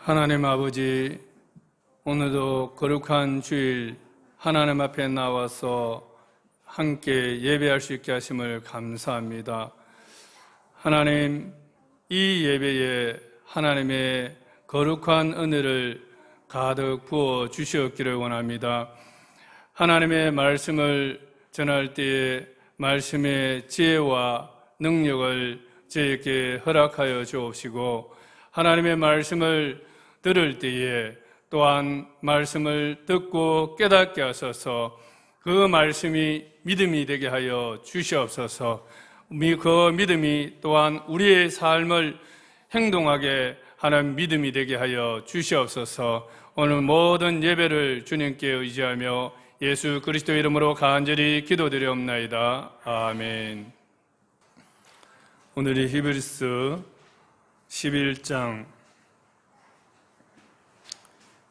하나님 아버지, 오늘도 거룩한 주일 하나님 앞에 나와서 함께 예배할 수 있게 하심을 감사합니다. 하나님, 이 예배에 하나님의 거룩한 은혜를 가득 부어 주시옵기를 원합니다. 하나님의 말씀을 전할 때에 말씀의 지혜와 능력을 저에게 허락하여 주옵시고, 하나님의 말씀을 들을 때에 또한 말씀을 듣고 깨닫게 하소서. 그 말씀이 믿음이 되게 하여 주시옵소서. 그 믿음이 또한 우리의 삶을 행동하게 하는 믿음이 되게 하여 주시옵소서. 오늘 모든 예배를 주님께 의지하며 예수 그리스도 이름으로 간절히 기도드리옵나이다. 아멘. 오늘이 히브리서 11장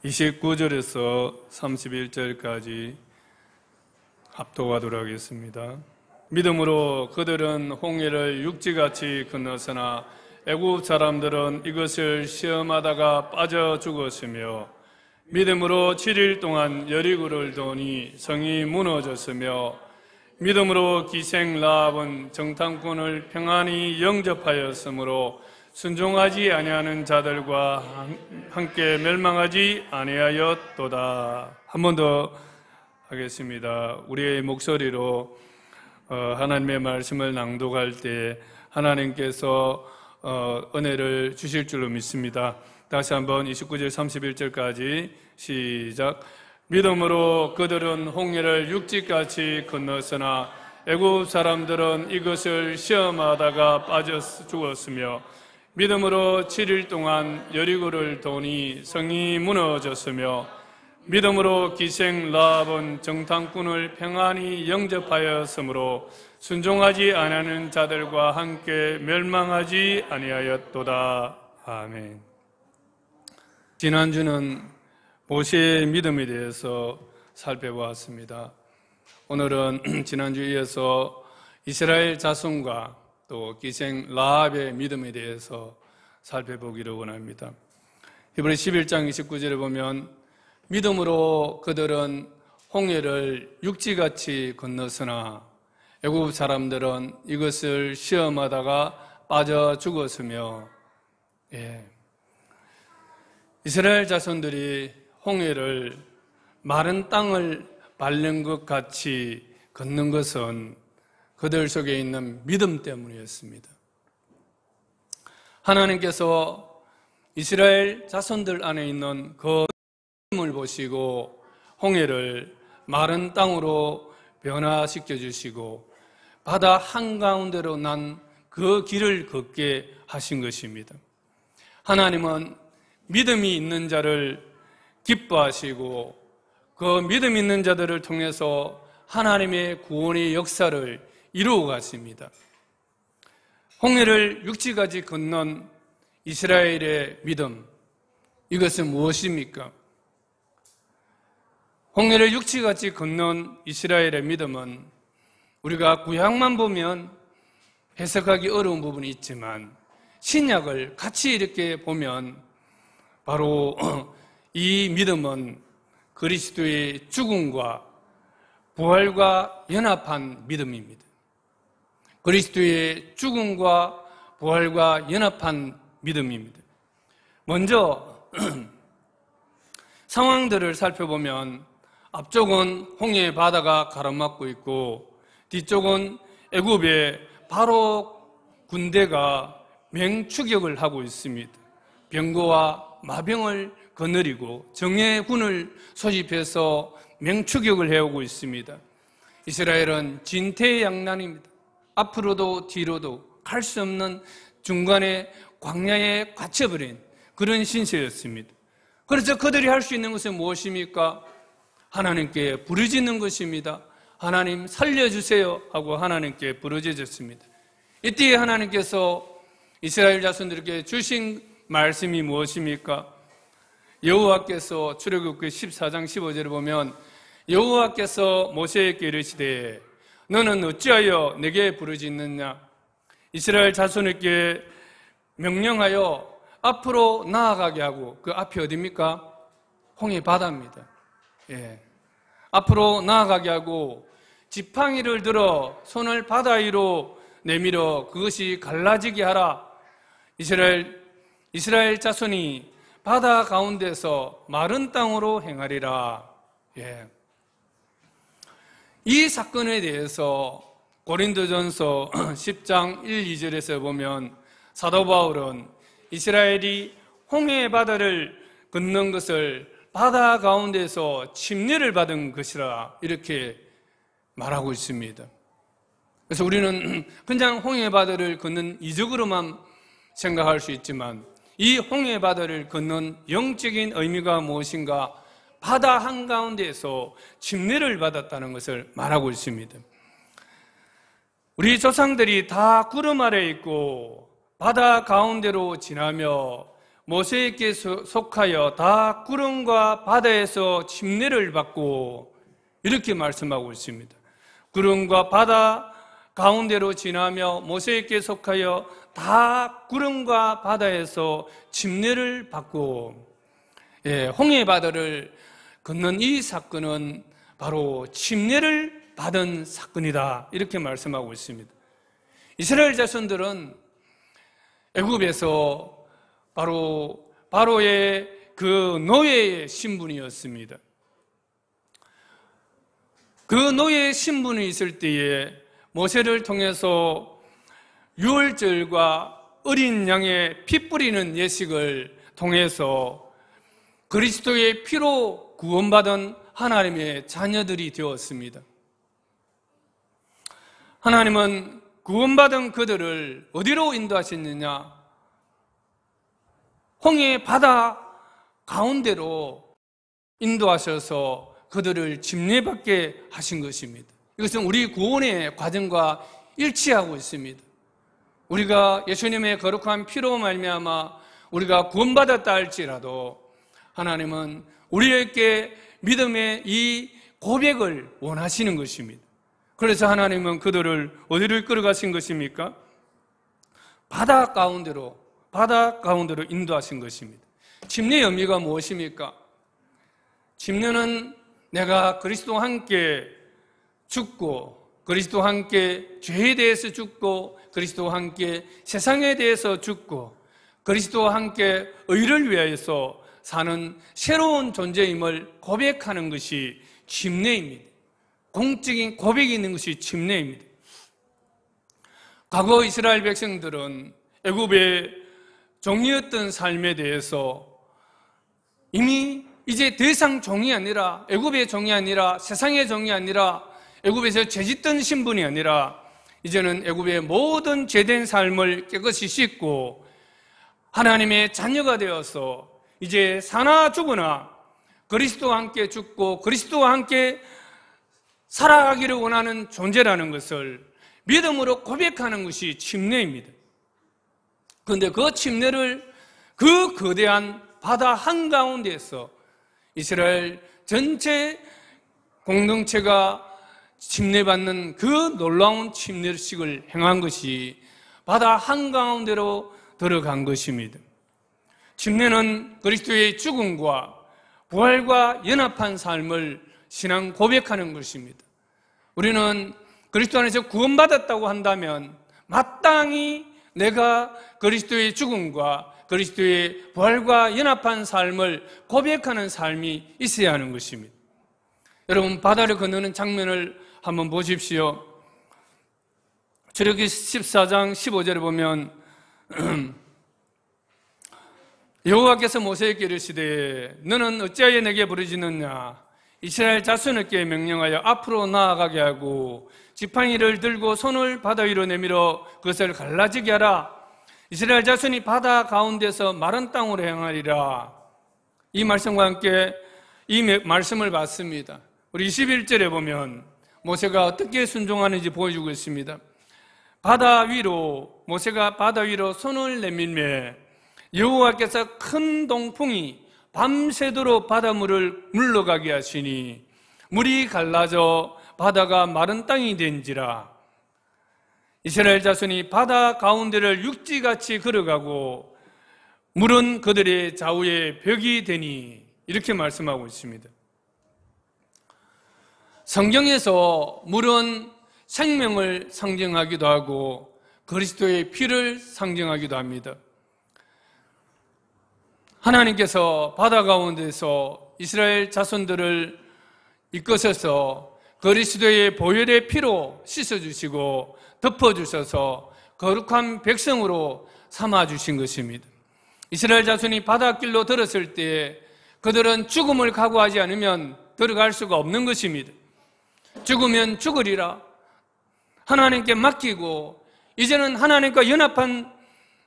29절에서 31절까지 합독하도록 하겠습니다. 믿음으로 그들은 홍해를 육지같이 건넜으나 애굽 사람들은 이것을 시험하다가 빠져 죽었으며, 믿음으로 7일 동안 여리고를 도니 성이 무너졌으며, 믿음으로 기생 라합은 정탐꾼을 평안히 영접하였으므로 순종하지 아니하는 자들과 함께 멸망하지 아니하였도다. 한 번 더 하겠습니다. 우리의 목소리로 하나님의 말씀을 낭독할 때 하나님께서 은혜를 주실 줄로 믿습니다. 다시 한번 29절 31절까지 시작. 믿음으로 그들은 홍해를 육지같이 건넜으나 애굽 사람들은 이것을 시험하다가 빠져 죽었으며, 믿음으로 7일 동안 여리고를 도니 성이 무너졌으며, 믿음으로 기생 라합은 정탐꾼을 평안히 영접하였으므로 순종하지 아니하는 자들과 함께 멸망하지 아니하였도다. 아멘. 지난주는 모세의 믿음에 대해서 살펴보았습니다. 오늘은 지난주에 이어서 이스라엘 자손과 또 기생 라합의 믿음에 대해서 살펴보기를 원합니다. 히브리 11장 29절에 보면 믿음으로 그들은 홍해를 육지같이 건넜으나 애굽 사람들은 이것을 시험하다가 빠져 죽었으며, 이스라엘 자손들이 홍해를 마른 땅을 밟는 것 같이 걷는 것은 그들 속에 있는 믿음 때문이었습니다. 하나님께서 이스라엘 자손들 안에 있는 그 믿음을 보시고 홍해를 마른 땅으로 변화시켜 주시고 바다 한가운데로 난 그 길을 걷게 하신 것입니다. 하나님은 믿음이 있는 자를 기뻐하시고 그 믿음 있는 자들을 통해서 하나님의 구원의 역사를 이루어 가십니다. 홍해를 육지까지 건넌 이스라엘의 믿음, 이것은 무엇입니까? 홍해를 육지같이 건넌 이스라엘의 믿음은 우리가 구약만 보면 해석하기 어려운 부분이 있지만 신약을 같이 이렇게 보면 바로 이 믿음은 그리스도의 죽음과 부활과 연합한 믿음입니다. 그리스도의 죽음과 부활과 연합한 믿음입니다. 먼저 상황들을 살펴보면 앞쪽은 홍해 바다가 가로막고 있고 뒤쪽은 애굽의 바로 군대가 맹추격을 하고 있습니다. 병거와 마병을 거느리고 정예군을 소집해서 맹추격을 해오고 있습니다. 이스라엘은 진퇴양난입니다. 앞으로도 뒤로도 갈 수 없는 중간에 광야에 갇혀버린 그런 신세였습니다. 그래서 그들이 할 수 있는 것은 무엇입니까? 하나님께 부르짖는 것입니다. 하나님 살려주세요 하고 하나님께 부르짖었습니다. 이때 하나님께서 이스라엘 자손들에게 주신 말씀이 무엇입니까? 여호와께서 출애굽기 14장 15절을 보면 여호와께서 모세에게 이르시되 너는 어찌하여 내게 부르짖느냐? 이스라엘 자손에게 명령하여 앞으로 나아가게 하고, 그 앞이 어디입니까? 홍해 바다입니다. 예. 앞으로 나아가게 하고 지팡이를 들어 손을 바다 위로 내밀어 그것이 갈라지게 하라. 이스라엘 자손이 바다 가운데서 마른 땅으로 행하리라. 예. 이 사건에 대해서 고린도전서 10장 1, 2절에서 보면 사도 바울은 이스라엘이 홍해 바다를 건넌 것을 바다 가운데서 침례를 받은 것이라 이렇게 말하고 있습니다. 그래서 우리는 그냥 홍해 바다를 건넌 이적으로만 생각할 수 있지만 이 홍해 바다를 건넌 영적인 의미가 무엇인가? 바다 한가운데에서 침례를 받았다는 것을 말하고 있습니다. 우리 조상들이 다 구름 아래에 있고 바다 가운데로 지나며 모세에게 속하여 다 구름과 바다에서 침례를 받고 이렇게 말씀하고 있습니다. 구름과 바다 가운데로 지나며 모세에게 속하여 다 구름과 바다에서 침례를 받고, 홍해 바다를 건넌 이 사건은 바로 침례를 받은 사건이다 이렇게 말씀하고 있습니다. 이스라엘 자손들은 애굽에서 바로 바로의 그 노예의 신분이었습니다. 그 노예의 신분이 있을 때에 모세를 통해서 유월절과 어린 양의 피 뿌리는 예식을 통해서 그리스도의 피로 구원받은 하나님의 자녀들이 되었습니다. 하나님은 구원받은 그들을 어디로 인도하셨느냐? 홍해 바다 가운데로 인도하셔서 그들을 침례받게 하신 것입니다. 이것은 우리 구원의 과정과 일치하고 있습니다. 우리가 예수님의 거룩한 피로 말미암아 우리가 구원받았다 할지라도 하나님은 우리에게 믿음의 이 고백을 원하시는 것입니다. 그래서 하나님은 그들을 어디를 끌어가신 것입니까? 바다 가운데로 인도하신 것입니다. 침례의 의미가 무엇입니까? 침례는 내가 그리스도와 함께 죽고 그리스도와 함께 죄에 대해서 죽고 그리스도와 함께 세상에 대해서 죽고 그리스도와 함께 의를 위하여서 사는 새로운 존재임을 고백하는 것이 침례입니다. 공적인 고백이 있는 것이 침례입니다. 과거 이스라엘 백성들은 애굽의 종이었던 삶에 대해서 이미 이제 더 이상 종이 아니라 애굽의 종이 아니라 세상의 종이 아니라 애굽에서 죄짓던 신분이 아니라 이제는 애굽의 모든 죄된 삶을 깨끗이 씻고 하나님의 자녀가 되어서 이제 사나 죽으나 그리스도와 함께 죽고 그리스도와 함께 살아가기를 원하는 존재라는 것을 믿음으로 고백하는 것이 침례입니다. 그런데 그 침례를 그 거대한 바다 한가운데에서 이스라엘 전체 공동체가 침례받는 그 놀라운 침례식을 행한 것이 바다 한가운데로 들어간 것입니다. 침례는 그리스도의 죽음과 부활과 연합한 삶을 신앙 고백하는 것입니다. 우리는 그리스도 안에서 구원받았다고 한다면 마땅히 내가 그리스도의 죽음과 그리스도의 부활과 연합한 삶을 고백하는 삶이 있어야 하는 것입니다. 여러분, 바다를 건너는 장면을 한번 보십시오. 출애굽기 14장 15절에 보면 여호와께서 모세에게 이르시되 너는 어찌하여 내게 부르짖느냐? 이스라엘 자손에게 명령하여 앞으로 나아가게 하고 지팡이를 들고 손을 바다 위로 내밀어 그것을 갈라지게 하라. 이스라엘 자손이 바다 가운데서 마른 땅으로 행하리라. 이 말씀과 함께 이 말씀을 봤습니다. 우리 21절에 보면 모세가 어떻게 순종하는지 보여주고 있습니다. 모세가 바다 위로 손을 내밀매 여호와께서 큰 동풍이 밤새도록 바닷물을 물러가게 하시니 물이 갈라져 바다가 마른 땅이 된지라. 이스라엘 자손이 바다 가운데를 육지같이 걸어가고 물은 그들의 좌우에 벽이 되니 이렇게 말씀하고 있습니다. 성경에서 물은 생명을 상징하기도 하고 그리스도의 피를 상징하기도 합니다. 하나님께서 바다 가운데서 이스라엘 자손들을 이끄셔서 그리스도의 보혈의 피로 씻어주시고 덮어주셔서 거룩한 백성으로 삼아주신 것입니다. 이스라엘 자손이 바닷길로 들었을 때 그들은 죽음을 각오하지 않으면 들어갈 수가 없는 것입니다. 죽으면 죽으리라 하나님께 맡기고 이제는 하나님과 연합한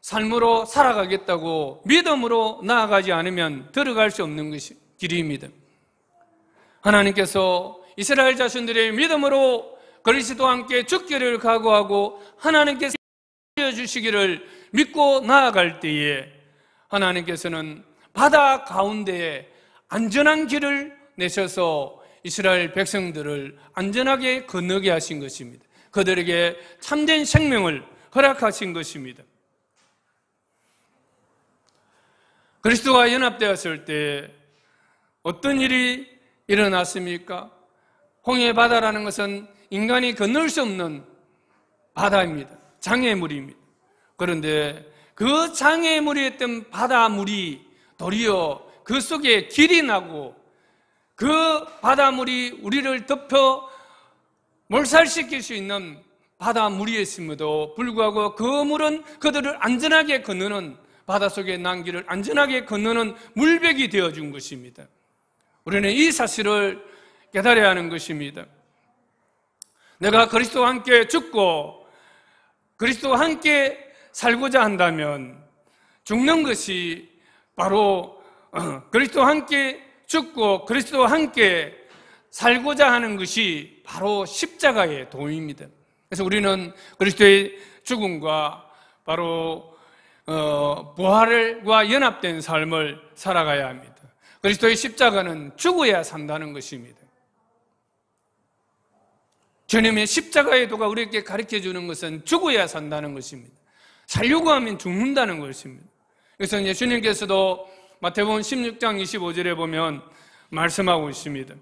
삶으로 살아가겠다고 믿음으로 나아가지 않으면 들어갈 수 없는 것이 길입니다. 하나님께서 이스라엘 자손들의 믿음으로 그리스도와 함께 죽기를 각오하고 하나님께서 주시기를 믿고 나아갈 때에 하나님께서는 바다 가운데에 안전한 길을 내셔서 이스라엘 백성들을 안전하게 건너게 하신 것입니다. 그들에게 참된 생명을 허락하신 것입니다. 그리스도와 연합되었을 때 어떤 일이 일어났습니까? 홍해 바다라는 것은 인간이 건널 수 없는 바다입니다. 장애물입니다. 그런데 그 장애물이었던 바다물이 도리어 그 속에 길이 나고 그 바다물이 우리를 덮어 몰살시킬 수 있는 바다물이었음에도 불구하고 그 물은 그들을 안전하게 건너는 바닷속의 난 길을 안전하게 건너는 물백이 되어준 것입니다. 우리는 이 사실을 깨달아야 하는 것입니다. 내가 그리스도와 함께 죽고 그리스도와 함께 살고자 한다면 죽는 것이 바로 그리스도와 함께 죽고 그리스도와 함께 살고자 하는 것이 바로 십자가의 도입니다. 그래서 우리는 그리스도의 죽음과 바로 부활과 연합된 삶을 살아가야 합니다. 그리스도의 십자가는 죽어야 산다는 것입니다. 주님의 십자가의 도가 우리에게 가르쳐주는 것은 죽어야 산다는 것입니다. 살려고 하면 죽는다는 것입니다. 그래서 예수님께서도 마태복음 16장 25절에 보면 말씀하고 있습니다.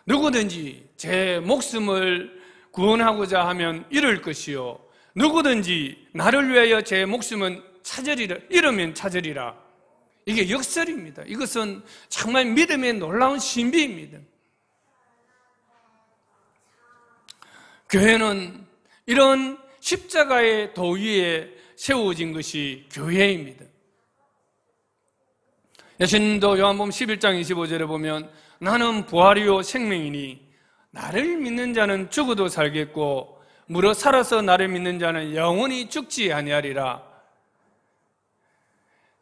누구든지 제 목숨을 구원하고자 하면 잃을 것이요 누구든지 나를 위하여 제 목숨은 찾으리라 잃으면 찾으리라. 이게 역설입니다. 이것은 정말 믿음의 놀라운 신비입니다. 교회는 이런 십자가의 도 위에 세워진 것이 교회입니다. 예수님도 요한복음 11장 25절에 보면 나는 부활이요 생명이니 나를 믿는 자는 죽어도 살겠고 무릇 살아서 나를 믿는 자는 영원히 죽지 아니하리라.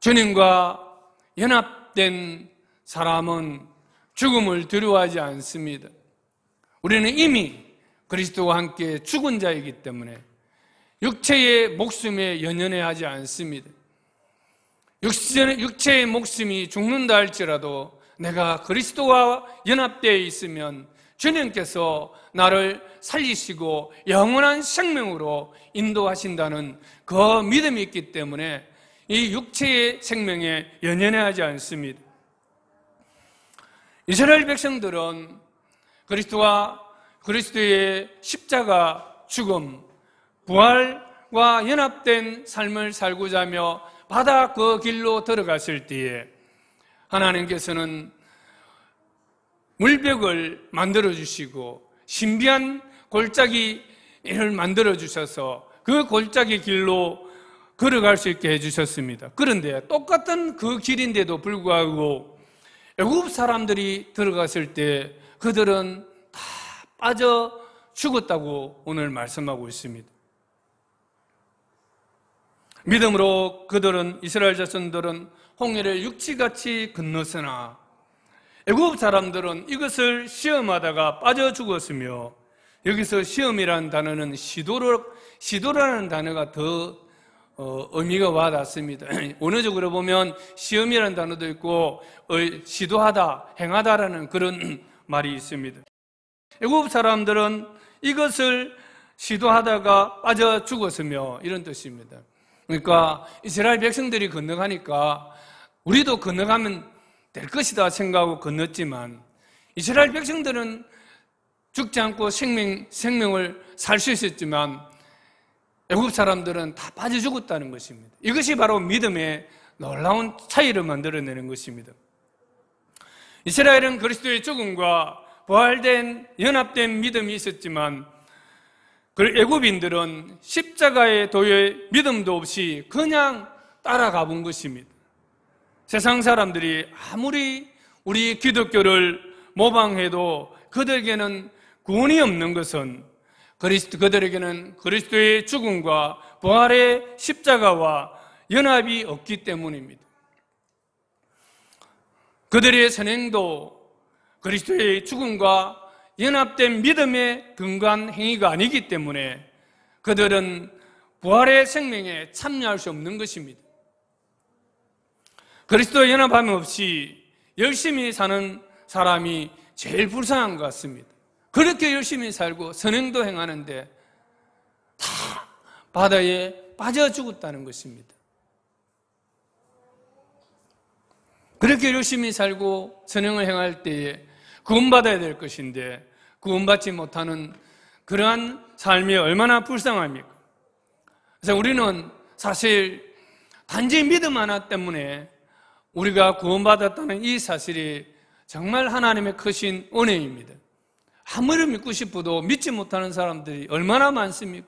주님과 연합된 사람은 죽음을 두려워하지 않습니다. 우리는 이미 그리스도와 함께 죽은 자이기 때문에 육체의 목숨에 연연해하지 않습니다. 육체의 목숨이 죽는다 할지라도 내가 그리스도와 연합되어 있으면 주님께서 나를 살리시고 영원한 생명으로 인도하신다는 그 믿음이 있기 때문에 이 육체의 생명에 연연해하지 않습니다. 이스라엘 백성들은 그리스도의 십자가 죽음, 부활과 연합된 삶을 살고자 하며 바다 그 길로 들어갔을 때에 하나님께서는 물벽을 만들어 주시고 신비한 골짜기를 만들어 주셔서 그 골짜기 길로 걸어갈 수 있게 해주셨습니다. 그런데 똑같은 그 길인데도 불구하고 애굽 사람들이 들어갔을 때 그들은 다 빠져 죽었다고 오늘 말씀하고 있습니다. 믿음으로 그들은 이스라엘 자손들은 홍해를 육지같이 건넜으나 애굽 사람들은 이것을 시험하다가 빠져 죽었으며 여기서 시험이라는 단어는 시도라는 단어가 더 의미가 와닿습니다. 언어적으로 보면 시험이라는 단어도 있고 시도하다, 행하다라는 그런 말이 있습니다. 애굽 사람들은 이것을 시도하다가 빠져 죽었으며 이런 뜻입니다. 그러니까 이스라엘 백성들이 건너가니까 우리도 건너가면 될 것이다 생각하고 건넜지만 이스라엘 백성들은 죽지 않고 생명을 살 수 있었지만 애굽 사람들은 다 빠져 죽었다는 것입니다. 이것이 바로 믿음의 놀라운 차이를 만들어내는 것입니다. 이스라엘은 그리스도의 죽음과 부활된 연합된 믿음이 있었지만 애굽인들은 십자가의 도의 믿음도 없이 그냥 따라가 본 것입니다. 세상 사람들이 아무리 우리 기독교를 모방해도 그들에게는 구원이 없는 것은 그들에게는 그리스도의 죽음과 부활의 십자가와 연합이 없기 때문입니다. 그들의 선행도 그리스도의 죽음과 연합된 믿음의 근거한 행위가 아니기 때문에 그들은 부활의 생명에 참여할 수 없는 것입니다. 그리스도와 연합함 없이 열심히 사는 사람이 제일 불쌍한 것 같습니다. 그렇게 열심히 살고 선행도 행하는데 다 바다에 빠져 죽었다는 것입니다. 그렇게 열심히 살고 선행을 행할 때에 구원받아야 될 것인데 구원받지 못하는 그러한 삶이 얼마나 불쌍합니까? 그래서 우리는 사실 단지 믿음 하나 때문에 우리가 구원받았다는 이 사실이 정말 하나님의 크신 은혜입니다. 아무리 믿고 싶어도 믿지 못하는 사람들이 얼마나 많습니까?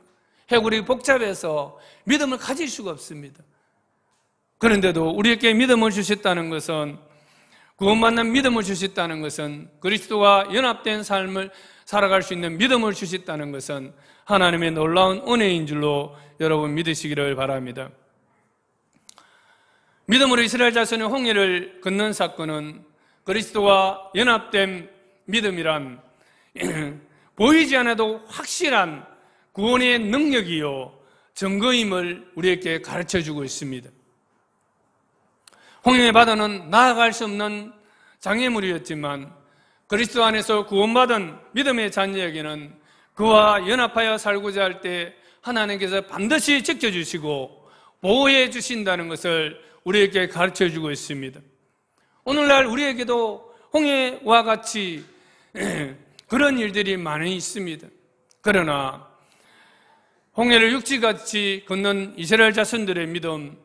해골이 복잡해서 믿음을 가질 수가 없습니다. 그런데도 우리에게 믿음을 주셨다는 것은, 구원받는 믿음을 주셨다는 것은, 그리스도와 연합된 삶을 살아갈 수 있는 믿음을 주셨다는 것은 하나님의 놀라운 은혜인 줄로 여러분 믿으시기를 바랍니다. 믿음으로 이스라엘 자손의 홍해를 건넌 사건은 그리스도와 연합된 믿음이란 보이지 않아도 확실한 구원의 능력이요 증거임을 우리에게 가르쳐주고 있습니다. 홍해의 바다는 나아갈 수 없는 장애물이었지만 그리스도 안에서 구원받은 믿음의 자녀에게는 그와 연합하여 살고자 할 때 하나님께서 반드시 지켜주시고 보호해 주신다는 것을 우리에게 가르쳐주고 있습니다. 오늘날 우리에게도 홍해와 같이 그런 일들이 많이 있습니다. 그러나 홍해를 육지같이 걷는 이스라엘 자손들의 믿음,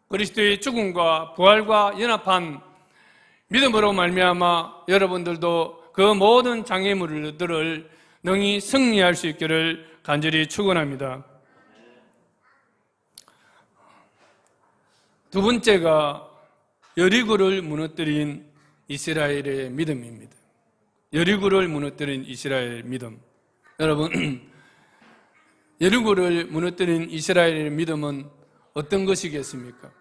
그리스도의 죽음과 부활과 연합한 믿음으로 말미암아 여러분들도 그 모든 장애물들을 능히 승리할 수 있기를 간절히 축원합니다. 두 번째가 여리고를 무너뜨린 이스라엘의 믿음입니다. 여리고를 무너뜨린 이스라엘의 믿음. 여러분, 여리고를 무너뜨린 이스라엘의 믿음은 어떤 것이겠습니까?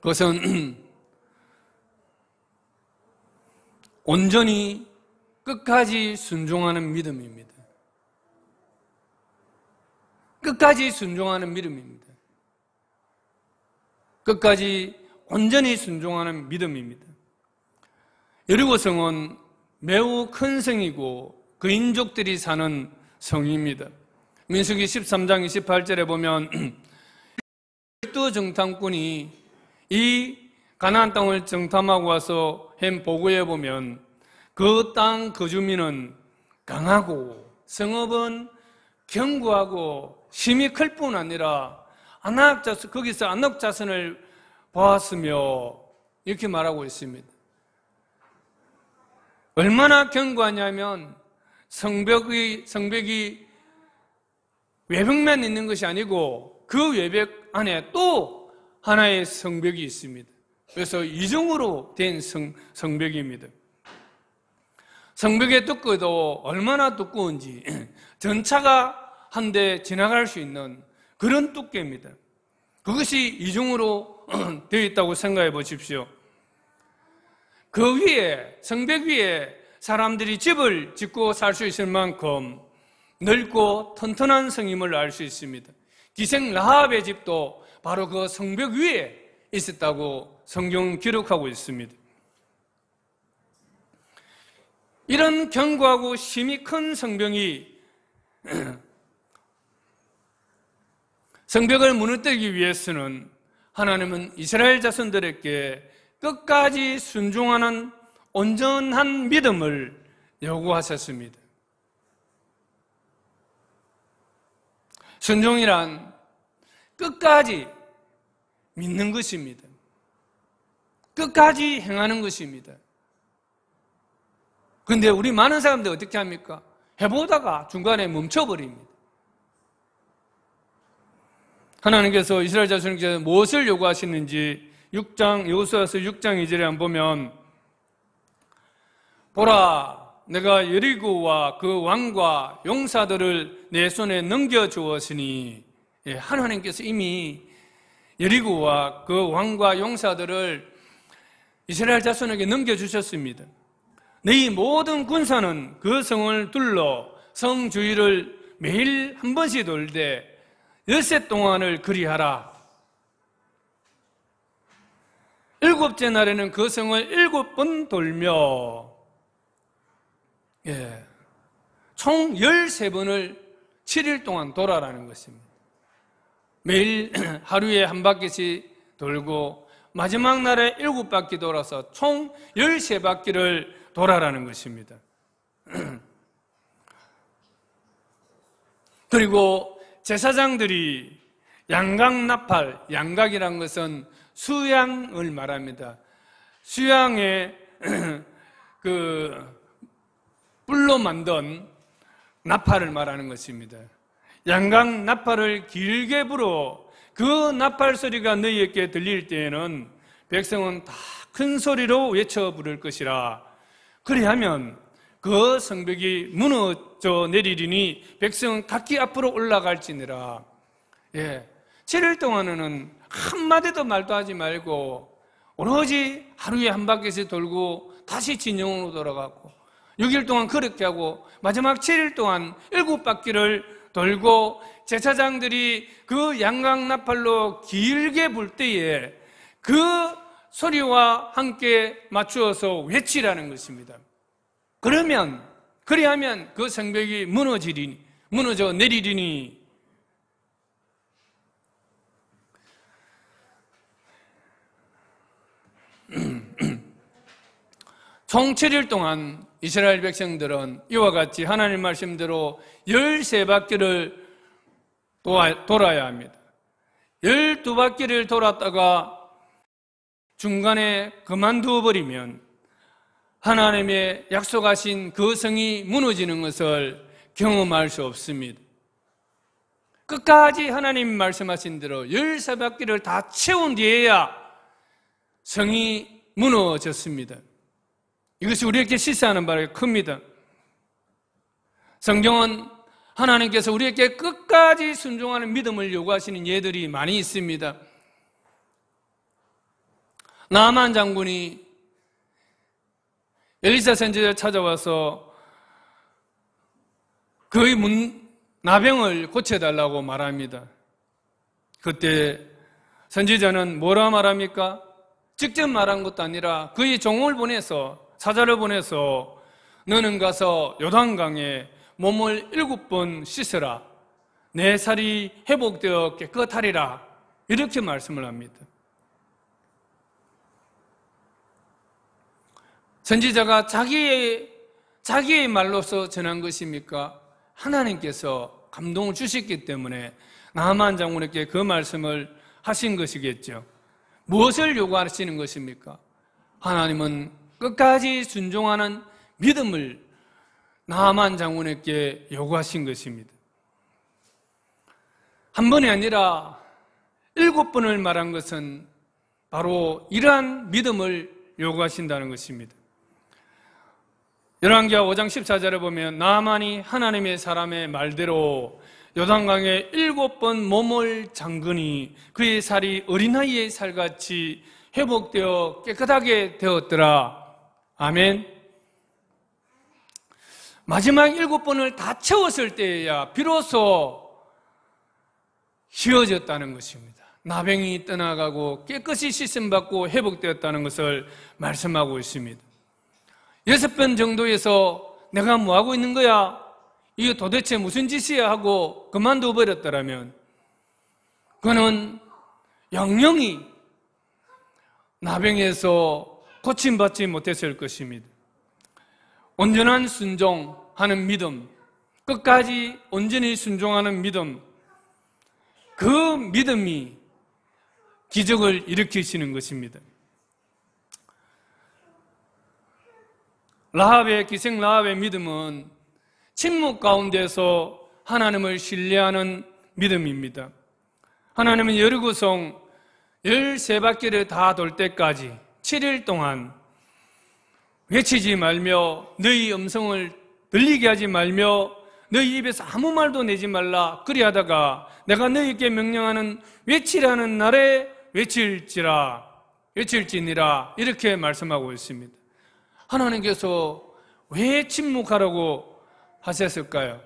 그것은 온전히 끝까지 순종하는 믿음입니다. 끝까지 순종하는 믿음입니다. 끝까지 온전히 순종하는 믿음입니다. 여리고성은 매우 큰 성이고 그 인족들이 사는 성입니다. 민수기 13장 28절에 보면 열두 정탐꾼이 이 가나안 땅을 정탐하고 와서 한 보고에 보면 그 땅 거주민은 강하고 성읍은 견고하고 힘이 클 뿐 아니라 거기서 안악 자손을 보았으며 이렇게 말하고 있습니다. 얼마나 견고하냐면 성벽이 외벽만 있는 것이 아니고 그 외벽 안에 또 하나의 성벽이 있습니다. 그래서 이중으로 된 성벽입니다. 성벽의 두께도 얼마나 두꺼운지 전차가 한 대 지나갈 수 있는 그런 두께입니다. 그것이 이중으로 되어 있다고 생각해 보십시오. 그 위에, 성벽 위에 사람들이 집을 짓고 살 수 있을 만큼 넓고 튼튼한 성임을 알 수 있습니다. 기생 라합의 집도 바로 그 성벽 위에 있었다고 성경 기록하고 있습니다. 이런 견고하고 힘이 큰 성벽이 성벽을 무너뜨리기 위해서는 하나님은 이스라엘 자손들에게 끝까지 순종하는 온전한 믿음을 요구하셨습니다. 순종이란 끝까지 믿는 것입니다. 끝까지 행하는 것입니다. 그런데 우리 많은 사람들 어떻게 합니까? 해보다가 중간에 멈춰버립니다. 하나님께서 이스라엘 자손에게 무엇을 요구하시는지 여호수아서 6장 2절에 한번 보면, 보라, 내가 여리고와 그 왕과 용사들을 내 손에 넘겨주었으니, 하나님께서 이미 여리고와 그 왕과 용사들을 이스라엘 자손에게 넘겨주셨습니다. 너희 모든 군사는 그 성을 둘러 성 주위를 매일 한 번씩 돌되 엿새 동안을 그리하라. 7째 날에는 그 성을 7번 돌며, 총 13번을 7일 동안 돌아라는 것입니다. 매일 하루에 한 바퀴씩 돌고 마지막 날에 7바퀴 돌아서 총 13바퀴를 돌아라는 것입니다. 그리고 제사장들이 양각나팔, 양각이란 것은 수양을 말합니다. 수양의 그 뿔로 만든 나팔을 말하는 것입니다. 양각 나팔을 길게 불어 그 나팔 소리가 너희에게 들릴 때에는 백성은 다 큰 소리로 외쳐 부를 것이라. 그리하면 그 성벽이 무너져 내리리니 백성은 각기 앞으로 올라갈지니라. 7일 동안은 한마디도 말도 하지 말고 오로지 하루에 한 바퀴씩 돌고 다시 진영으로 돌아가고 6일 동안 그렇게 하고 마지막 7일 동안 7바퀴를 돌고 제사장들이 그 양각나팔로 길게 불 때에 그 소리와 함께 맞추어서 외치라는 것입니다. 그리하면 그 성벽이 무너져 내리리니. 총 7일 동안 이스라엘 백성들은 이와 같이 하나님 말씀대로 13바퀴를 돌아야 합니다. 12바퀴를 돌았다가 중간에 그만두어 버리면 하나님의 약속하신 그 성이 무너지는 것을 경험할 수 없습니다. 끝까지 하나님 말씀하신 대로 13바퀴를 다 채운 뒤에야 성이 무너졌습니다. 이것이 우리에게 시사하는 바가 큽니다. 성경은 하나님께서 우리에게 끝까지 순종하는 믿음을 요구하시는 예들이 많이 있습니다. 나아만 장군이 엘리사 선지자를 찾아와서 그의 나병을 고쳐달라고 말합니다. 그때 선지자는 뭐라 말합니까? 직접 말한 것도 아니라 그의 종을 보내서, 사자를 보내서 너는 가서 요단강에 몸을 7번 씻으라. 내 살이 회복되어 깨끗하리라. 이렇게 말씀을 합니다. 선지자가 자기의 말로서 전한 것입니까? 하나님께서 감동을 주셨기 때문에 나아만 장군에게 그 말씀을 하신 것이겠죠. 무엇을 요구하시는 것입니까? 하나님은 끝까지 순종하는 믿음을 나아만 장군에게 요구하신 것입니다. 한 번이 아니라 7번을 말한 것은 바로 이러한 믿음을 요구하신다는 것입니다. 열왕기하 5장 14절에 보면 나아만이 하나님의 사람의 말대로 요단강에 7번 몸을 잠그니 그의 살이 어린아이의 살같이 회복되어 깨끗하게 되었더라. 아멘. 마지막 7번을 다 채웠을 때에야 비로소 쉬어졌다는 것입니다. 나병이 떠나가고 깨끗이 씻음받고 회복되었다는 것을 말씀하고 있습니다. 6번 정도에서 내가 뭐하고 있는 거야? 이게 도대체 무슨 짓이야? 하고 그만둬 버렸더라면 그는 영영이 나병에서 고침받지 못했을 것입니다. 온전한 순종하는 믿음, 끝까지 온전히 순종하는 믿음, 그 믿음이 기적을 일으키시는 것입니다. 기생 라합의 믿음은 침묵 가운데서 하나님을 신뢰하는 믿음입니다. 하나님은 여리고성 13바퀴를 다 돌 때까지 7일 동안 외치지 말며 너희 음성을 들리게 하지 말며 너희 입에서 아무 말도 내지 말라 그리하다가 내가 너희에게 명령하는 외치라는 날에 외칠지니라 이렇게 말씀하고 있습니다. 하나님께서 왜 침묵하라고 하셨을까요?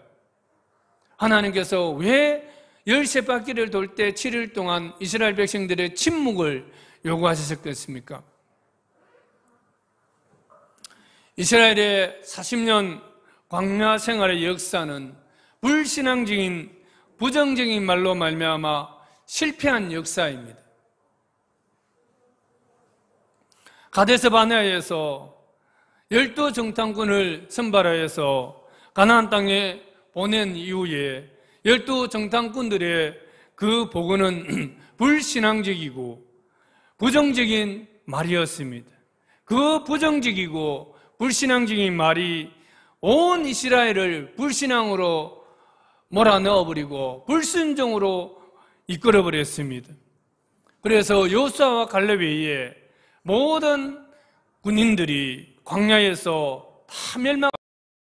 하나님께서 왜 13바퀴를 돌 때 7일 동안 이스라엘 백성들의 침묵을 요구하셨겠습니까? 이스라엘의 40년 광야 생활의 역사는 불신앙적인 부정적인 말로 말미암아 실패한 역사입니다. 가데스 바네아에서 12정탐꾼을 선발하여서 가나안 땅에 보낸 이후에 12정탐꾼들의 그 보고는 불신앙적이고 부정적인 말이었습니다. 그 부정적이고 불신앙적인 말이 온 이스라엘을 불신앙으로 몰아넣어버리고 불순종으로 이끌어버렸습니다. 그래서 여호수아와 갈렙에 의해 모든 군인들이 광야에서 다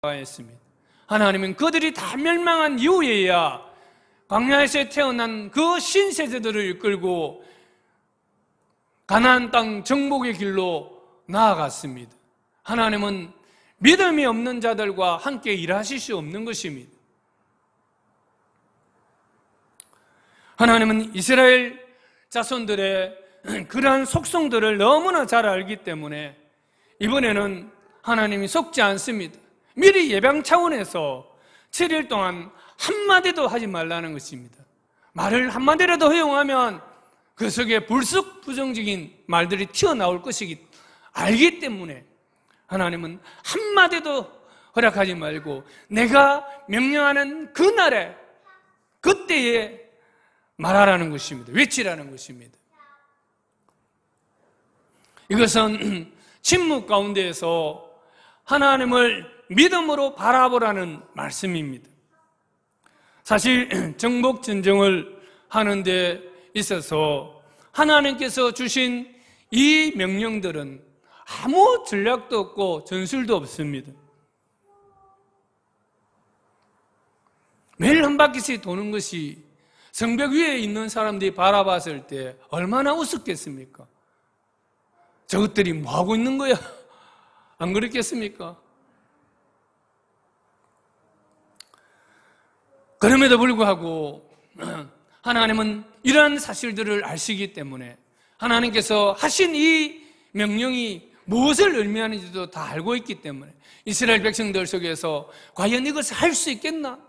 멸망했습니다. 하나님은 그들이 다 멸망한 이후에야 광야에서 태어난 그 신세대들을 이끌고 가나안 땅 정복의 길로 나아갔습니다. 하나님은 믿음이 없는 자들과 함께 일하실 수 없는 것입니다. 하나님은 이스라엘 자손들의 그러한 속성들을 너무나 잘 알기 때문에 이번에는 하나님이 속지 않습니다. 미리 예방 차원에서 7일 동안 한마디도 하지 말라는 것입니다. 말을 한마디라도 허용하면 그 속에 불쑥 부정적인 말들이 튀어나올 것이기 알기 때문에 하나님은 한마디도 허락하지 말고 내가 명령하는 그날에 그때에 말하라는 것입니다. 외치라는 것입니다. 이것은 침묵 가운데에서 하나님을 믿음으로 바라보라는 말씀입니다. 사실 정복 전쟁을 하는 데 있어서 하나님께서 주신 이 명령들은 아무 전략도 없고 전술도 없습니다. 매일 한 바퀴씩 도는 것이 성벽 위에 있는 사람들이 바라봤을 때 얼마나 우습겠습니까? 저것들이 뭐하고 있는 거야? 안 그렇겠습니까? 그럼에도 불구하고 하나님은 이러한 사실들을 아시기 때문에 하나님께서 하신 이 명령이 무엇을 의미하는지도 다 알고 있기 때문에 이스라엘 백성들 속에서 과연 이것을 할 수 있겠나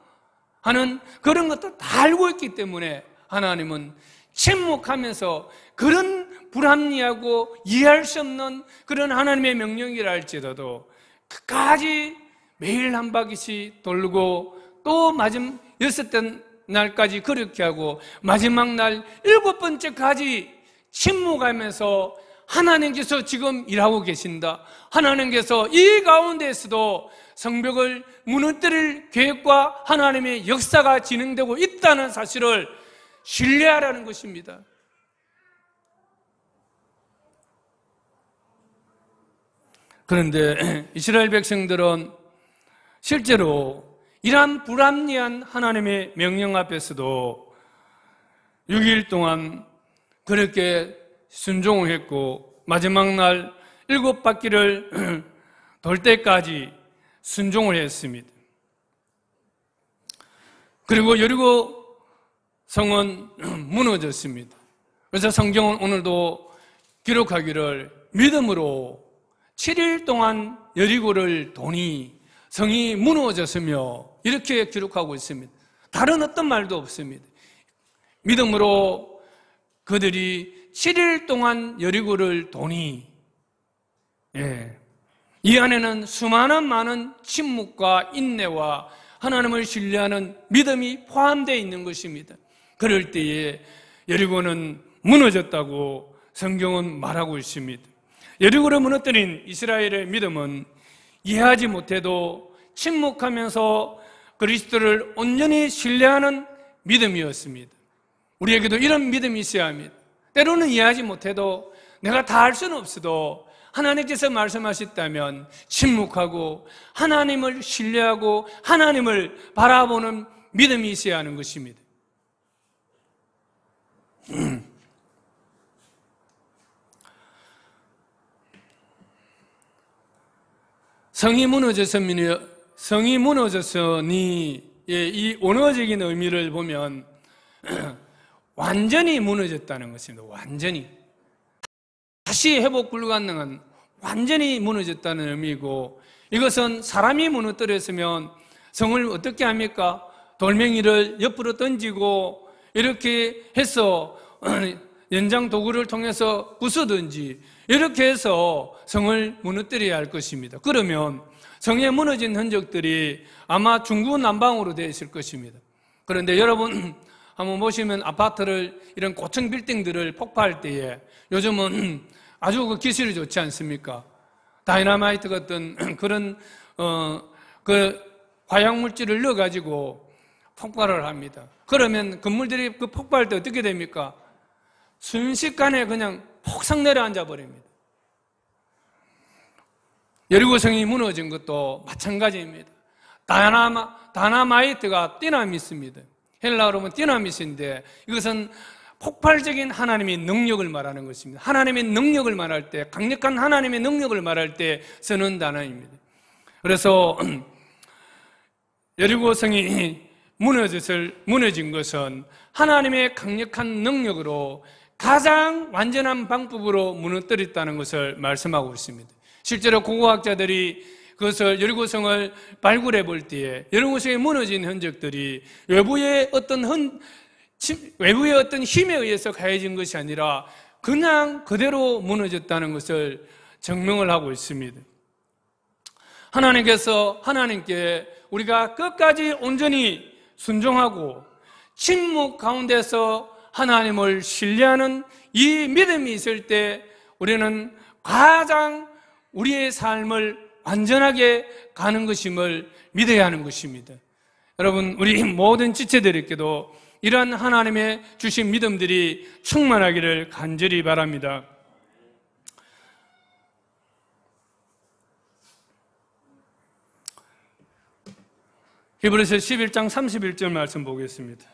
하는 그런 것도 다 알고 있기 때문에 하나님은 침묵하면서 그런 불합리하고 이해할 수 없는 그런 하나님의 명령이라 할지라도 끝까지 매일 한 바퀴씩 돌고 또 마지막 6째 날까지 그렇게 하고 마지막 날 7번째까지 침묵하면서 하나님께서 지금 일하고 계신다. 하나님께서 이 가운데에서도 성벽을 무너뜨릴 계획과 하나님의 역사가 진행되고 있다는 사실을 신뢰하라는 것입니다. 그런데 이스라엘 백성들은 실제로 이러한 불합리한 하나님의 명령 앞에서도 6일 동안 그렇게 순종을 했고 마지막 날 7바퀴를 돌 때까지 순종을 했습니다. 그리고 여리고 성은 무너졌습니다. 그래서 성경은 오늘도 기록하기를 믿음으로 7일 동안 여리고를 도니 성이 무너졌으며 이렇게 기록하고 있습니다. 다른 어떤 말도 없습니다. 믿음으로 그들이 7일 동안 여리고를 도니, 이 안에는 수많은 많은 침묵과 인내와 하나님을 신뢰하는 믿음이 포함되어 있는 것입니다. 그럴 때에 여리고는 무너졌다고 성경은 말하고 있습니다. 여리고를 무너뜨린 이스라엘의 믿음은 이해하지 못해도 침묵하면서 그리스도를 온전히 신뢰하는 믿음이었습니다. 우리에게도 이런 믿음이 있어야 합니다. 때로는 이해하지 못해도 내가 다 할 수는 없어도 하나님께서 말씀하셨다면 침묵하고 하나님을 신뢰하고 하나님을 바라보는 믿음이 있어야 하는 것입니다. 성이 무너졌으니 이 원어적인 의미를 보면 완전히 무너졌다는 것입니다. 완전히 다시 회복 불가능한 완전히 무너졌다는 의미고, 이것은 사람이 무너뜨렸으면 성을 어떻게 합니까? 돌멩이를 옆으로 던지고 이렇게 해서 연장 도구를 통해서 부수든지 이렇게 해서 성을 무너뜨려야 할 것입니다. 그러면 성에 무너진 흔적들이 아마 중구난방으로 되어 있을 것입니다. 그런데 여러분 한번 보시면 아파트를 이런 고층 빌딩들을 폭파할 때에 요즘은 아주 그 기술이 좋지 않습니까? 다이너마이트 같은 그런 그 화약물질을 넣어가지고 폭발을 합니다. 그러면 건물들이 그 폭발할 때 어떻게 됩니까? 순식간에 그냥 폭삭 내려앉아 버립니다. 여리고성이 무너진 것도 마찬가지입니다. 다이너마이트가 디나미스입니다. 헬라어로 보면 디나미스인데 이것은 폭발적인 하나님의 능력을 말하는 것입니다. 하나님의 능력을 말할 때, 강력한 하나님의 능력을 말할 때 쓰는 단어입니다. 그래서 여리고성이 무너진 것은 하나님의 강력한 능력으로 가장 완전한 방법으로 무너뜨렸다는 것을 말씀하고 있습니다. 실제로 고고학자들이 그것을 여리고성을 발굴해 볼 때에 여리고성이 무너진 흔적들이 외부의 어떤 힘에 의해서 가해진 것이 아니라 그냥 그대로 무너졌다는 것을 증명을 하고 있습니다. 하나님께 우리가 끝까지 온전히 순종하고 침묵 가운데서 하나님을 신뢰하는 이 믿음이 있을 때 우리는 가장 우리의 삶을 완전하게 가는 것임을 믿어야 하는 것입니다. 여러분, 우리 모든 지체들에게도 이러한 하나님의 주신 믿음들이 충만하기를 간절히 바랍니다. 히브리서 11장 31절 말씀 보겠습니다.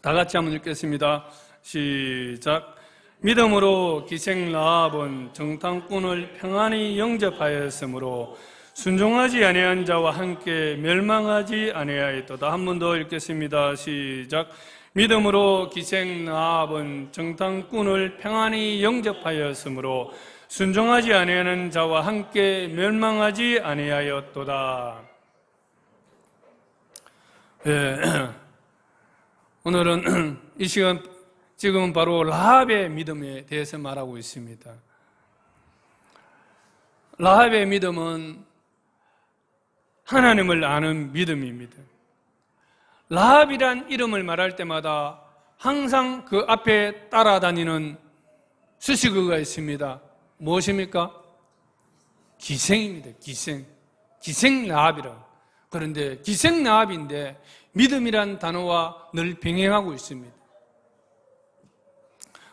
다 같이 한번 읽겠습니다. 시작. 믿음으로 기생 라합은 정탐꾼을 평안히 영접하였으므로 순종하지 아니한 자와 함께 멸망하지 아니하였도다. 한 번 더 읽겠습니다. 시작. 믿음으로 기생 라합은 정탐꾼을 평안히 영접하였으므로 순종하지 아니하는 자와 함께 멸망하지 아니하였도다. 오늘은 이 시간 지금은 바로 라합의 믿음에 대해서 말하고 있습니다. 라합의 믿음은 하나님을 아는 믿음입니다. 라합이란 이름을 말할 때마다 항상 그 앞에 따라다니는 수식어가 있습니다. 무엇입니까? 기생입니다. 기생 라합이라. 그런데 기생 라합인데 믿음이란 단어와 늘 병행하고 있습니다.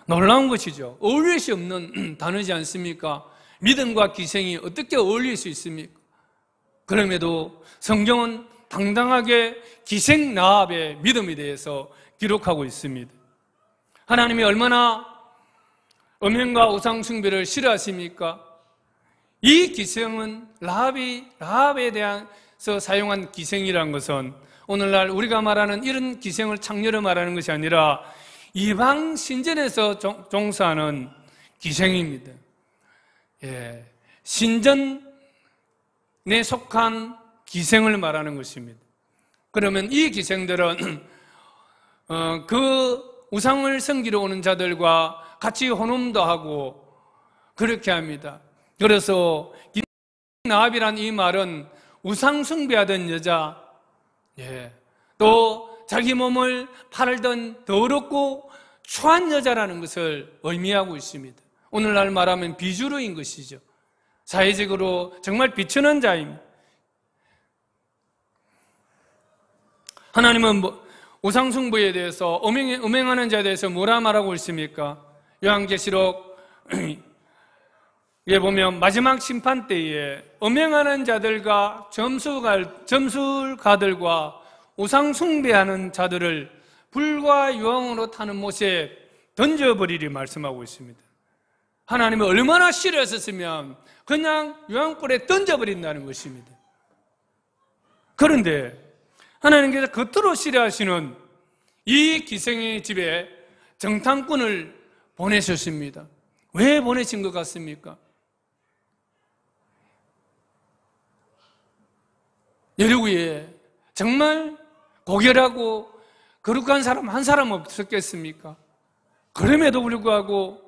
놀라운 것이죠. 어울릴 수 없는 단어지 않습니까? 믿음과 기생이 어떻게 어울릴 수 있습니까? 그럼에도 성경은 당당하게 기생 라합의 믿음에 대해서 기록하고 있습니다. 하나님이 얼마나 음행과 우상 숭배를 싫어하십니까? 이 기생은 라합에 대해서 사용한 기생이라는 것은 오늘날 우리가 말하는 이런 기생을 창녀로 말하는 것이 아니라 이방 신전에서 종사하는 기생입니다. 신전에 속한 기생을 말하는 것입니다. 그러면 이 기생들은 그 우상을 섬기러 오는 자들과 같이 혼음도 하고 그렇게 합니다. 그래서 나합이란 이 말은 우상 숭배하던 여자, 또 자기 몸을 팔던 더럽고 추한 여자라는 것을 의미하고 있습니다. 오늘날 말하면 비주류인 것이죠. 사회적으로 정말 비천한 자입니다. 하나님은 우상 숭배에 대해서 음행하는 자에 대해서 뭐라 말하고 있습니까? 요한계시록 에 보면 마지막 심판 때에 음행하는 자들과 점술가들과 우상 숭배하는 자들을 불과 유황으로 타는 못에 던져버리리 말씀하고 있습니다. 하나님이 얼마나 싫어했었으면 그냥 유황불에 던져버린다는 것입니다. 그런데 하나님께서 겉으로 싫어하시는 이 기생의 집에 정탐꾼을 보내셨습니다. 왜 보내신 것 같습니까? 여리고에 정말 고결하고 거룩한 사람 한 사람 없었겠습니까? 그럼에도 불구하고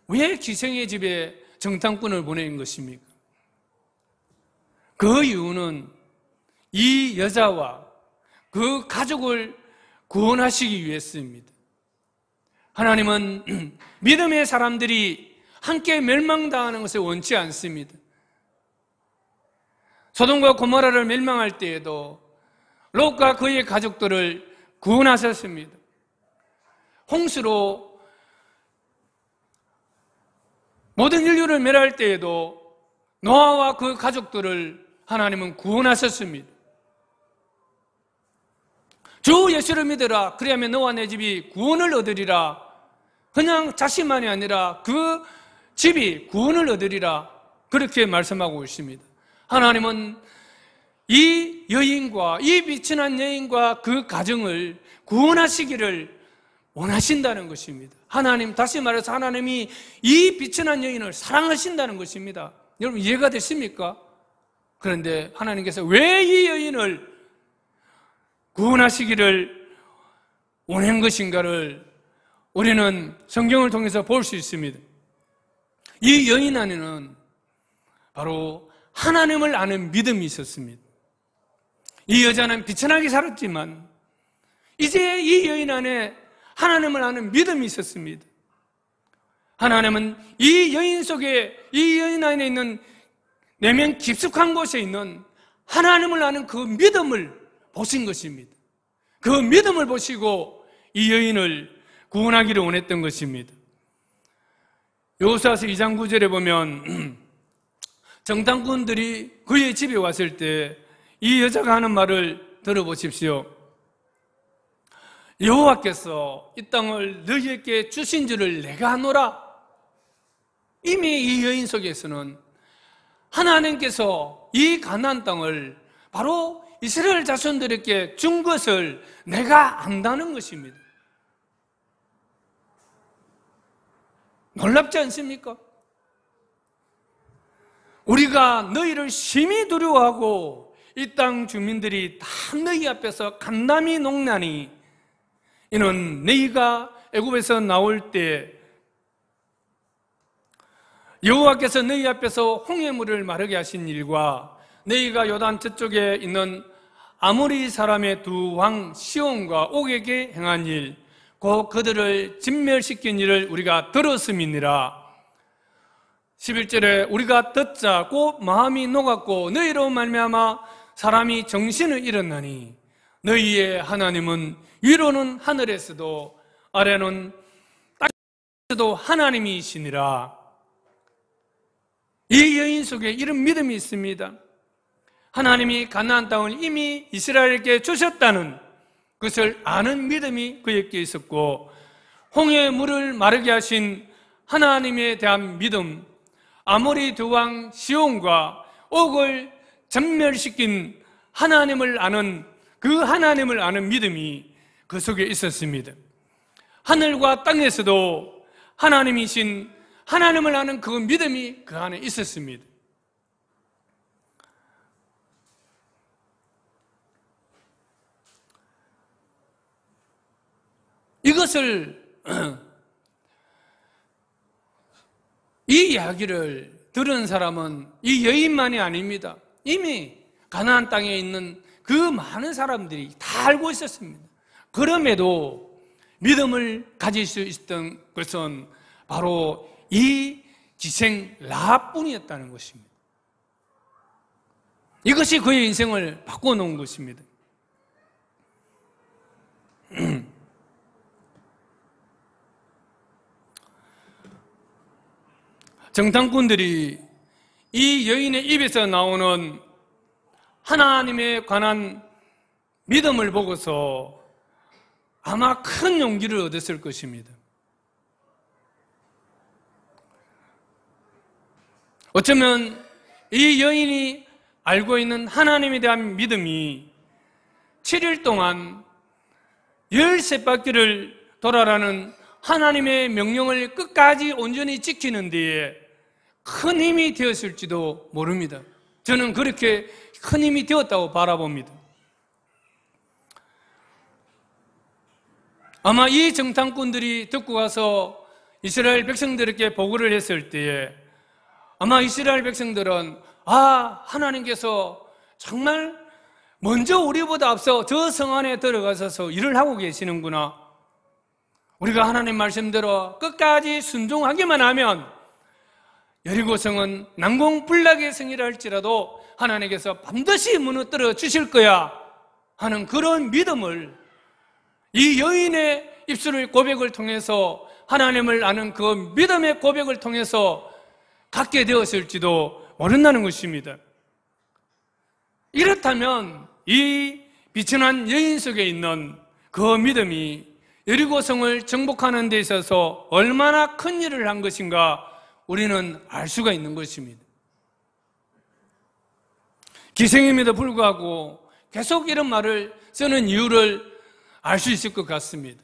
왜 기생의 집에 정탐꾼을 보낸 것입니까? 그 이유는 이 여자와 그 가족을 구원하시기 위해서입니다. 하나님은 믿음의 사람들이 함께 멸망당하는 것을 원치 않습니다. 소돔과 고모라를 멸망할 때에도 롯과 그의 가족들을 구원하셨습니다. 홍수로 모든 인류를 멸할 때에도 노아와 그 가족들을 하나님은 구원하셨습니다. 주 예수를 믿으라. 그리하면 너와 내 집이 구원을 얻으리라. 그냥 자신만이 아니라 그 집이 구원을 얻으리라. 그렇게 말씀하고 있습니다. 하나님은 이 여인과 이 비천한 여인과 그 가정을 구원하시기를 원하신다는 것입니다. 하나님, 다시 말해서 하나님이 이 비천한 여인을 사랑하신다는 것입니다. 여러분 이해가 되십니까? 그런데 하나님께서 왜 이 여인을 구원하시기를 원한 것인가를 우리는 성경을 통해서 볼 수 있습니다. 이 여인 안에는 바로 하나님을 아는 믿음이 있었습니다. 이 여자는 비천하게 살았지만 이제 이 여인 안에 하나님을 아는 믿음이 있었습니다. 하나님은 이 여인 속에, 이 여인 안에 있는 내면 깊숙한 곳에 있는 하나님을 아는 그 믿음을 보신 것입니다. 그 믿음을 보시고 이 여인을 구원하기를 원했던 것입니다. 여호수아서 2장 9절에 보면 정탐꾼들이 그의 집에 왔을 때 이 여자가 하는 말을 들어보십시오. 여호와께서 이 땅을 너희에게 주신 줄을 내가 아노라. 이미 이 여인 속에서는 하나님께서 이 가나안 땅을 바로 이스라엘 자손들에게 준 것을 내가 안다는 것입니다. 놀랍지 않습니까? 우리가 너희를 심히 두려워하고 이 땅 주민들이 다 너희 앞에서 간담이 농나니 이는 너희가 애굽에서 나올 때 여호와께서 너희 앞에서 홍해물을 마르게 하신 일과 너희가 요단 저쪽에 있는 아모리 사람의 두 왕 시온과 옥에게 행한 일, 곧 그들을 진멸시킨 일을 우리가 들었음이니라. 11절에 우리가 듣자 곧 마음이 녹았고 너희로 말미암아 사람이 정신을 잃었나니 너희의 하나님은 위로는 하늘에서도 아래는 땅에서도 하나님이시니라. 이 여인 속에 이런 믿음이 있습니다. 하나님이 가나안 땅을 이미 이스라엘에게 주셨다는 그것을 아는 믿음이 그에게 있었고, 홍해의 물을 마르게 하신 하나님에 대한 믿음, 아모리 두 왕 시온과 옥을 전멸시킨 하나님을 아는 그 하나님을 아는 믿음이 그 속에 있었습니다. 하늘과 땅에서도 하나님이신 하나님을 아는 그 믿음이 그 안에 있었습니다. 이것을 이 이야기를 들은 사람은 이 여인만이 아닙니다. 이미 가나안 땅에 있는 그 많은 사람들이 다 알고 있었습니다. 그럼에도 믿음을 가질 수 있었던 것은 바로 이 기생 라합뿐이었다는 것입니다. 이것이 그의 인생을 바꿔놓은 것입니다. 정탐꾼들이 이 여인의 입에서 나오는 하나님에 관한 믿음을 보고서 아마 큰 용기를 얻었을 것입니다. 어쩌면 이 여인이 알고 있는 하나님에 대한 믿음이 7일 동안 13바퀴를 돌아라는 하나님의 명령을 끝까지 온전히 지키는 데에 큰 힘이 되었을지도 모릅니다. 저는 그렇게 큰 힘이 되었다고 바라봅니다. 아마 이 정탐꾼들이 듣고 가서 이스라엘 백성들에게 보고를 했을 때에 아마 이스라엘 백성들은 하나님께서 정말 먼저 우리보다 앞서 저 성 안에 들어가셔서 일을 하고 계시는구나. 우리가 하나님 말씀대로 끝까지 순종하기만 하면 여리고성은 난공불락의 성이라 할지라도 하나님께서 반드시 무너뜨려 주실 거야 하는 그런 믿음을 이 여인의 입술의 고백을 통해서 하나님을 아는 그 믿음의 고백을 통해서 갖게 되었을지도 모른다는 것입니다. 이렇다면 이 비천한 여인 속에 있는 그 믿음이 여리고성을 정복하는 데 있어서 얼마나 큰 일을 한 것인가 우리는 알 수가 있는 것입니다. 기생임에도 불구하고 계속 이런 말을 쓰는 이유를 알 수 있을 것 같습니다.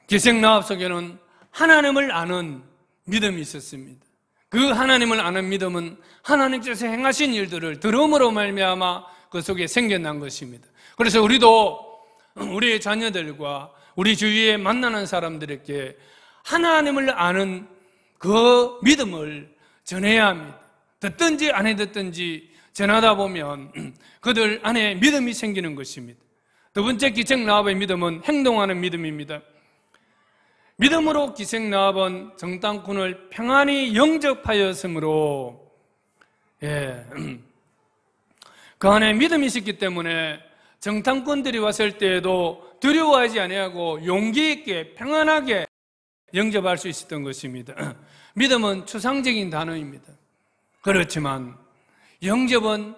기생 라합 속에는 하나님을 아는 믿음이 있었습니다. 그 하나님을 아는 믿음은 하나님께서 행하신 일들을 들음으로 말미암아 그 속에 생겨난 것입니다. 그래서 우리도 우리의 자녀들과 우리 주위에 만나는 사람들에게 하나님을 아는 그 믿음을 전해야 합니다. 듣든지 안 듣든지 전하다 보면 그들 안에 믿음이 생기는 것입니다. 두 번째 기생 라합의 믿음은 행동하는 믿음입니다. 믿음으로 기생 라합은 정탐꾼을 평안히 영접하였으므로 그 안에 믿음이 있었기 때문에 정탐꾼들이 왔을 때에도 두려워하지 아니하고 용기 있게 평안하게 영접할 수 있었던 것입니다. 믿음은 추상적인 단어입니다. 그렇지만 영접은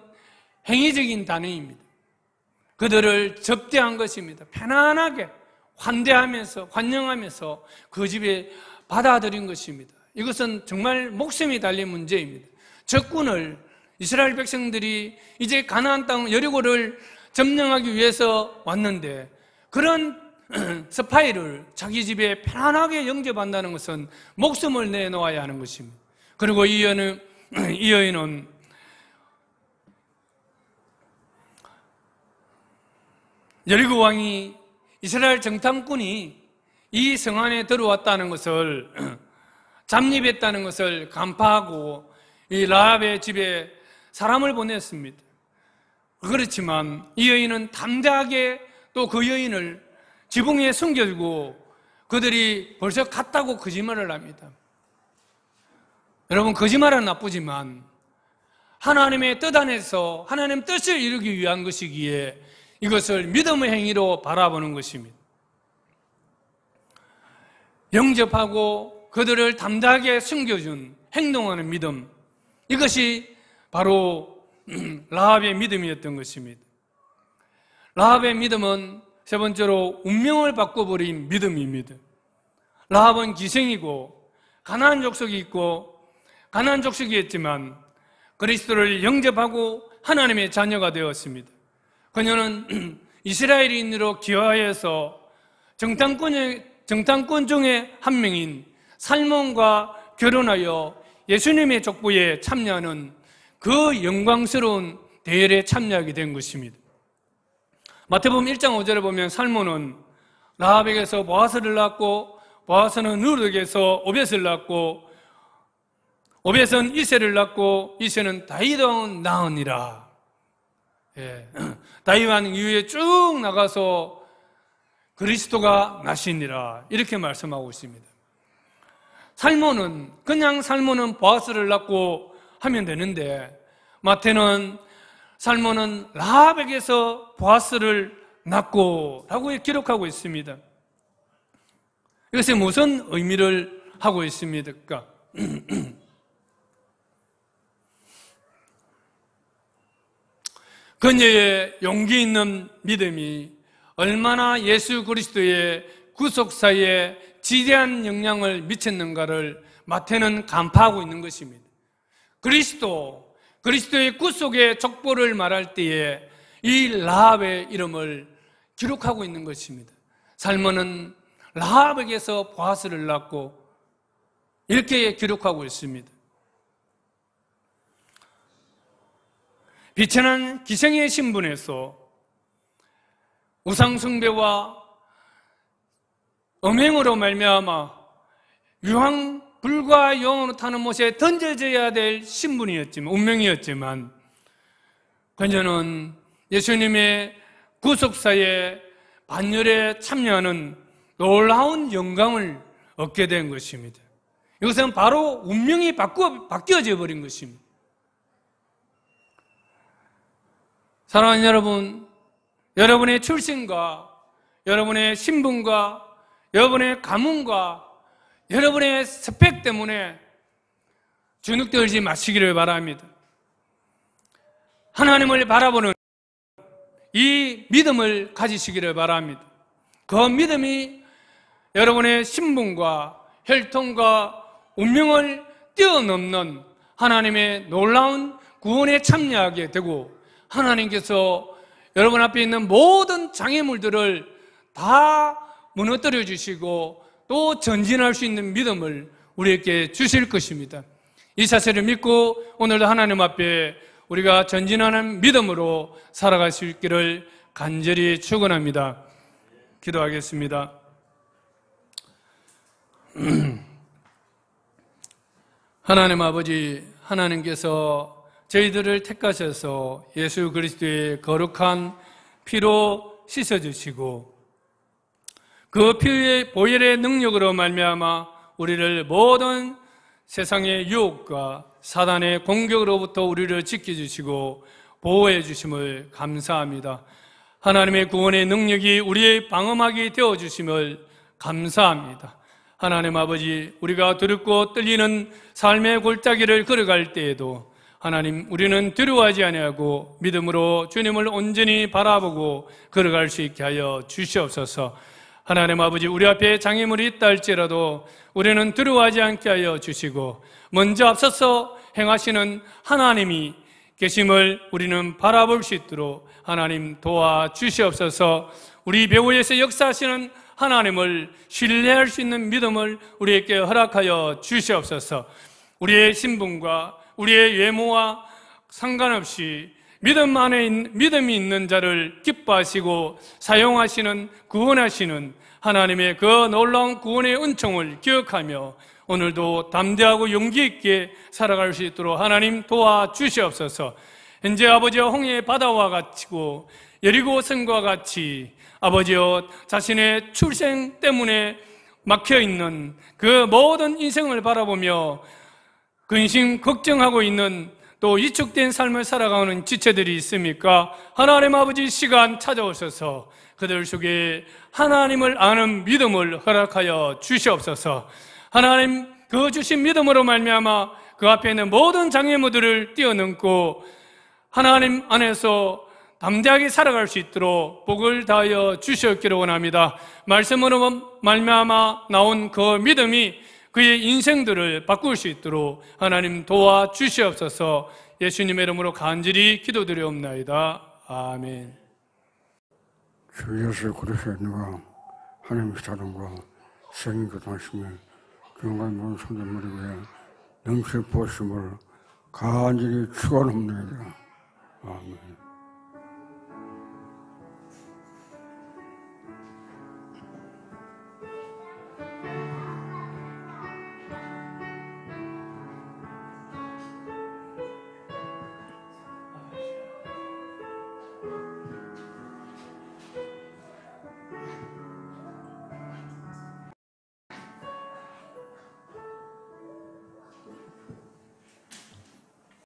행위적인 단어입니다. 그들을 접대한 것입니다. 편안하게 환대하면서 환영하면서 그 집에 받아들인 것입니다. 이것은 정말 목숨이 달린 문제입니다. 적군을 이스라엘 백성들이 이제 가나안 땅 여리고를 점령하기 위해서 왔는데 그런 스파이를 자기 집에 편안하게 영접한다는 것은 목숨을 내놓아야 하는 것입니다. 그리고 이 여인은 여리고 왕이 이스라엘 정탐꾼이 이 성 안에 들어왔다는 것을 잠입했다는 것을 간파하고 이 라합의 집에 사람을 보냈습니다. 그렇지만 이 여인은 담대하게 또 그 여인을 지붕에 숨겨두고 그들이 벌써 갔다고 거짓말을 합니다. 여러분, 거짓말은 나쁘지만 하나님의 뜻 안에서 하나님 뜻을 이루기 위한 것이기에 이것을 믿음의 행위로 바라보는 것입니다. 영접하고 그들을 담대하게 숨겨준 행동하는 믿음, 이것이 바로 라합의 믿음이었던 것입니다. 라합의 믿음은 세 번째로 운명을 바꿔버린 믿음입니다. 라합은 기생이고 가나안 족속이 있고 가나안 족속이었지만 그리스도를 영접하고 하나님의 자녀가 되었습니다. 그녀는 이스라엘인으로 기화해서 정탐꾼 중에 한 명인 살몬과 결혼하여 예수님의 족보에 참여하는 그 영광스러운 대열에 참여하게 된 것입니다. 마태복음 1장 5절에 보면 살몬은 라합에게서 보아스를 낳았고, 보아스는 르룩에서 오벳을 낳았고, 오벳은 이새를 낳고, 이새는 다윗 왕을 낳으니라. 다윗 왕 이후에 쭉 나가서 그리스도가 나시니라, 이렇게 말씀하고 있습니다. 그냥 살몬은 보아스를 낳고 하면 되는데, 마태는 살몬은 라합에게서 보아스를 낳고 라고 기록하고 있습니다. 이것이 무슨 의미를 하고 있습니까? 그녀의 용기 있는 믿음이 얼마나 예수 그리스도의 구속사에 지대한 영향을 미쳤는가를 마태는 간파하고 있는 것입니다. 그리스도의 구속의 족보를 말할 때에 이 라합의 이름을 기록하고 있는 것입니다. 살몬은 라합에게서 보아스를 낳고 이렇게 기록하고 있습니다. 비천한 기생의 신분에서 우상숭배와 음행으로 말미암아 유황 불과 영으로 타는 못에 던져져야 될 신분이었지만, 운명이었지만, 그녀는 예수님의 구속사의 반열에 참여하는 놀라운 영광을 얻게 된 것입니다. 이것은 바로 운명이 바뀌어져 버린 것입니다. 사랑하는 여러분, 여러분의 출신과 여러분의 신분과 여러분의 가문과 여러분의 스펙 때문에 주눅들지 마시기를 바랍니다. 하나님을 바라보는 이 믿음을 가지시기를 바랍니다. 그 믿음이 여러분의 신분과 혈통과 운명을 뛰어넘는 하나님의 놀라운 구원에 참여하게 되고, 하나님께서 여러분 앞에 있는 모든 장애물들을 다 무너뜨려 주시고 또 전진할 수 있는 믿음을 우리에게 주실 것입니다. 이 사실을 믿고 오늘도 하나님 앞에 우리가 전진하는 믿음으로 살아갈 수 있기를 간절히 축원합니다. 기도하겠습니다. 하나님 아버지, 하나님께서 저희들을 택하셔서 예수 그리스도의 거룩한 피로 씻어주시고 그 피의 보혈의 능력으로 말미암아 우리를 모든 세상의 유혹과 사단의 공격으로부터 우리를 지켜주시고 보호해 주심을 감사합니다. 하나님의 구원의 능력이 우리의 방어막이 되어주심을 감사합니다. 하나님 아버지, 우리가 두렵고 떨리는 삶의 골짜기를 걸어갈 때에도 하나님, 우리는 두려워하지 아니하고 믿음으로 주님을 온전히 바라보고 걸어갈 수 있게 하여 주시옵소서. 하나님 아버지, 우리 앞에 장애물이 있다 할지라도 우리는 두려워하지 않게 하여 주시고 먼저 앞서서 행하시는 하나님이 계심을 우리는 바라볼 수 있도록 하나님 도와주시옵소서. 우리 배후에서 역사하시는 하나님을 신뢰할 수 있는 믿음을 우리에게 허락하여 주시옵소서. 우리의 신분과 우리의 외모와 상관없이 믿음이 있는 자를 기뻐하시고 사용하시는, 구원하시는 하나님의 그 놀라운 구원의 은총을 기억하며 오늘도 담대하고 용기 있게 살아갈 수 있도록 하나님 도와주시옵소서. 현재 아버지와 홍해 바다와 같이고 여리고 성과 같이 아버지여 자신의 출생 때문에 막혀있는 그 모든 인생을 바라보며 근심 걱정하고 있는 또 위축된 삶을 살아가는 지체들이 있습니까? 하나님 아버지, 시간 찾아오셔서 그들 속에 하나님을 아는 믿음을 허락하여 주시옵소서. 하나님 그 주신 믿음으로 말미암아 그 앞에 있는 모든 장애물들을 뛰어넘고 하나님 안에서 담대하게 살아갈 수 있도록 복을 다하여 주시옵기를 원합니다. 말씀으로 말미암아 나온 그 믿음이 그의 인생들을 바꿀 수 있도록 하나님 도와주시옵소서. 예수님의 이름으로 간절히 기도드리옵나이다. 아멘. 주 예수 그리스도의 하나님의 사랑과 생인 교통하시며 경관 모든 성도들을 위해 넘칠 보심을 간절히 축원합니다. 아멘.